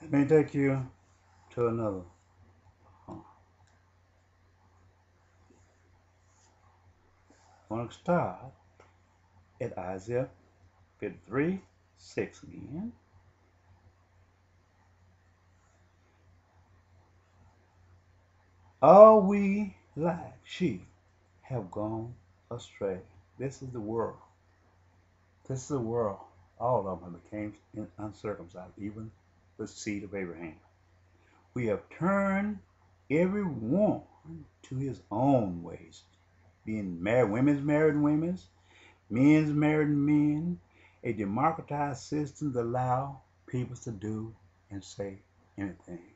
Let me take you to another. I want to start at Isaiah 53, 6 again. All we like sheep have gone astray. This is the world. This is the world. All of them became uncircumcised, even the seed of Abraham. We have turned every one to his own ways, being married, women's, men's married men, a democratized system that allow people to do and say anything.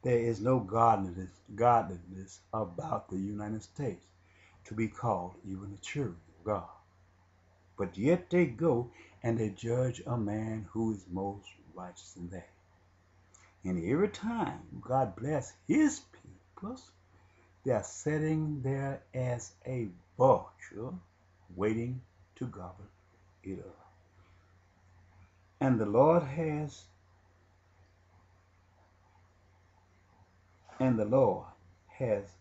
There is no godliness about the United States to be called even the children of God. But yet they go and they judge a man who is most righteous than they. And every time God bless his people, they are sitting there as a vulture waiting to gobble it up. And the Lord has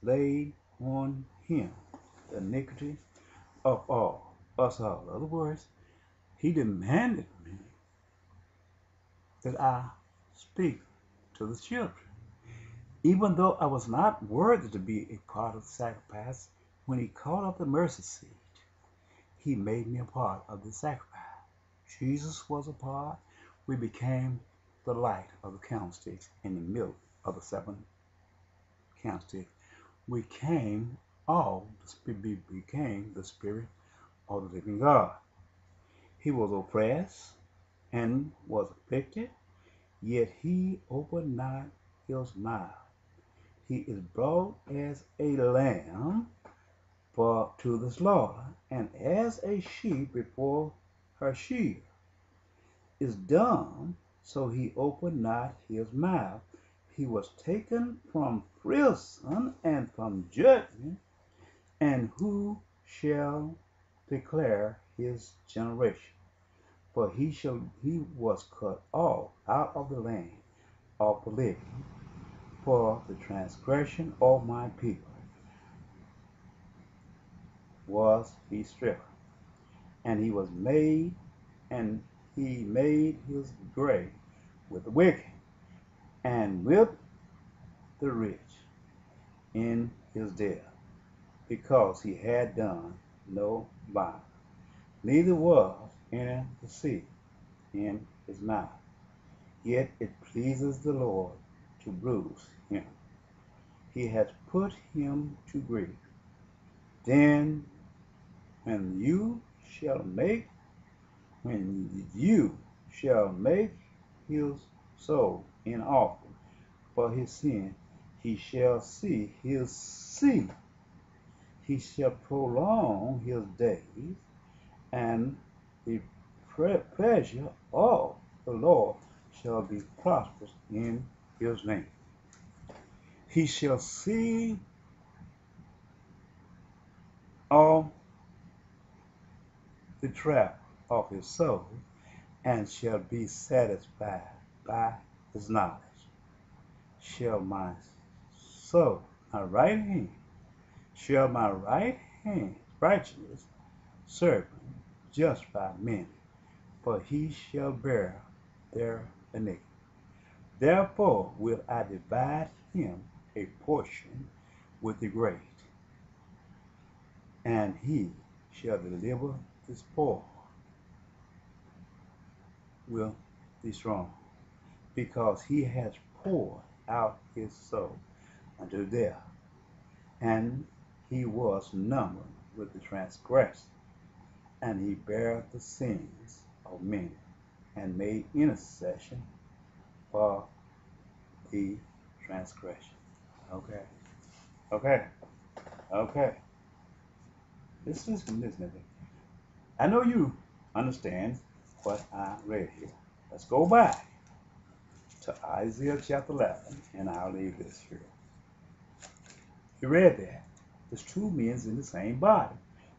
laid on him the iniquity of all us all. In other words, he demanded me that I speak to the children. Even though I was not worthy to be a part of the sacrifice, when he called up the mercy seat, he made me a part of the sacrifice. Jesus was a part. We became the light of the candlesticks in the middle of the seven candlesticks. We became the spirit of the living God. He was oppressed and was afflicted, yet he opened not his mouth. He is brought as a lamb to the slaughter, and as a sheep before her shear is dumb, so he opened not his mouth. He was taken from prison and from judgment, and who shall declare his generation? For he was cut off out of the land of the living, for the transgression of my people was he stricken, and and he made his grave with the wicked and with the rich in his death, because he had done no violence, neither was any deceit in his mouth. Yet it pleases the Lord to bruise him. He has put him to grief. Then when you shall make when you shall make his soul an offering for his sin, he shall see his seed. He shall prolong his days, and the pleasure of the Lord shall be prosperous in his name. He shall see all the trap of his soul, and shall be satisfied by his knowledge. Shall my soul, my right hand, shall my right hand, righteousness, servant, justify many, for he shall bear their iniquity. Therefore will I divide him a portion with the great, and he shall deliver the spoil with the strong, because he has poured out his soul unto death, and he was numbered with the transgressors, and he bare the sins of many, and made intercession for the transgression. Okay, okay, okay. Listen. I know you understand what I read here. Let's go back to Isaiah chapter 11, and I'll leave this here. You read that. There's two men in the same body.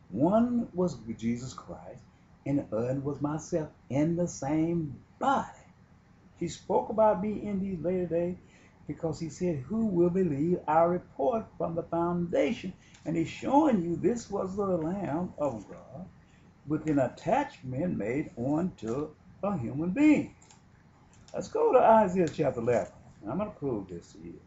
One was Jesus Christ, and the other was myself in the same body. He spoke about me in these later days because he said, who will believe our report from the foundation? And he's showing you this was the Lamb of God with an attachment made onto a human being. Let's go to Isaiah chapter 11. And I'm going to prove this to you.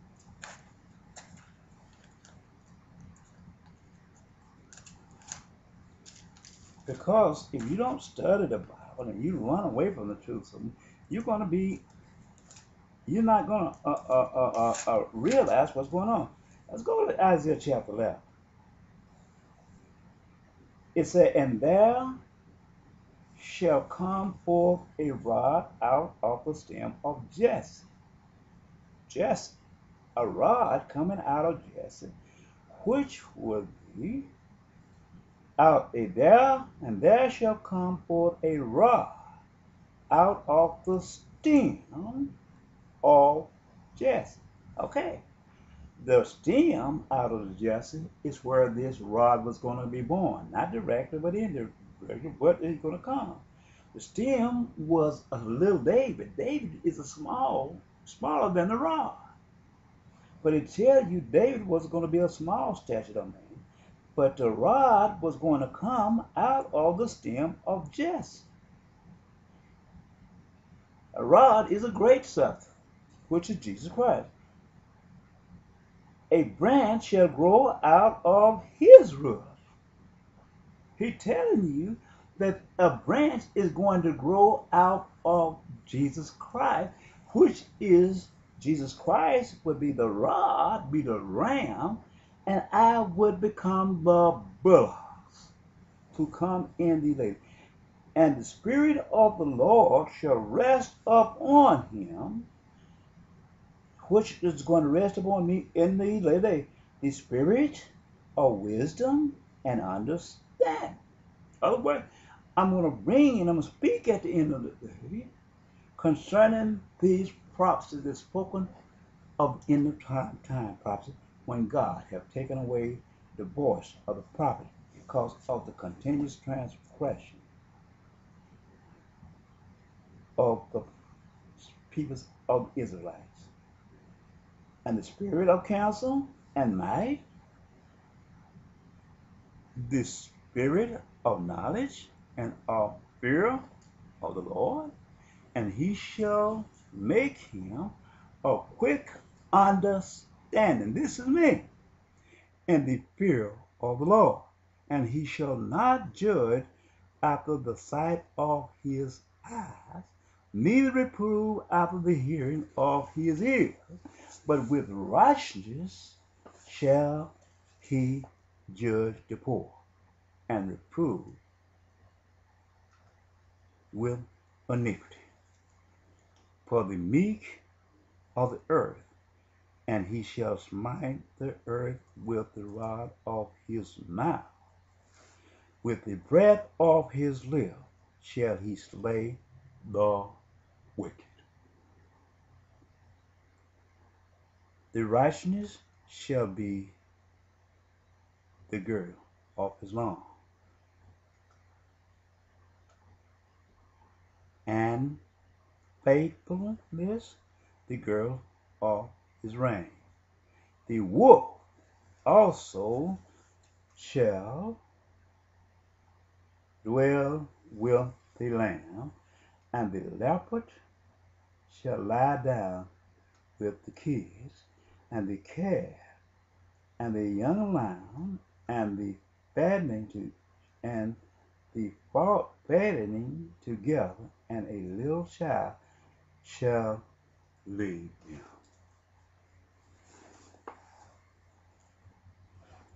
Because if you don't study the Bible and you run away from the truth, you're going to be, you're not going to realize what's going on. Let's go to Isaiah chapter 11. It said, and there shall come forth a rod out of the stem of Jesse. Jesse, a rod coming out of Jesse, which will be out a there, and there shall come forth a rod out of the stem of Jesse. Okay. The stem out of Jesse is where this rod was going to be born. Not directly, but indirectly, but it's going to come. The stem was a little David. David is smaller than the rod. But it tells you David was going to be a small statured man. But the rod was going to come out of the stem of Jesse. A rod is a great substance, which is Jesus Christ. A branch shall grow out of his root. He's telling you that a branch is going to grow out of Jesus Christ, which is Jesus Christ would be the rod, be the ram, and I would become the bullocks to come in the later. And the Spirit of the Lord shall rest upon him, which is going to rest upon me in the later day, the Spirit of wisdom and understanding. In other words, I'm going to bring and I'm going to speak at the end of the day concerning these prophecies that's spoken of in the time prophecy when God have taken away the voice of the prophet because of the continuous transgression of the peoples of Israelites. And the spirit of counsel and might, the spirit of knowledge and of fear of the Lord, and he shall make him of quick understanding. This is me. And the fear of the Lord, and he shall not judge after the sight of his eyes, neither reprove after the hearing of his ears, but with righteousness shall he judge the poor, and reprove with iniquity. For the meek of the earth, and he shall smite the earth with the rod of his mouth. With the breath of his lips shall he slay the wicked. The righteousness shall be the girdle of his loins, and faithfulness the girdle of his reign. The wolf also shall dwell with the lamb, and the leopard shall lie down with the kids, and the calf, and the young lion, and the fattening together, and a little child shall lead them.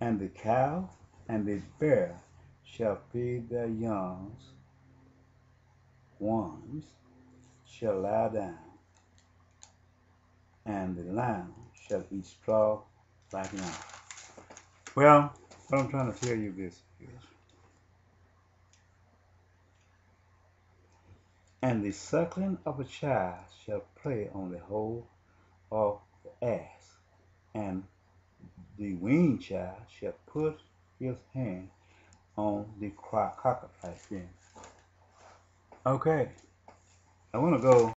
And the cow and the bear shall feed their young ones shall lie down, and the lion shall eat straw like an ox. Well, what I'm trying to tell you this is, and the suckling of a child shall play on the hole of the ass, and the weaned child shall put his hand on the crocodile fin. Okay, I want to go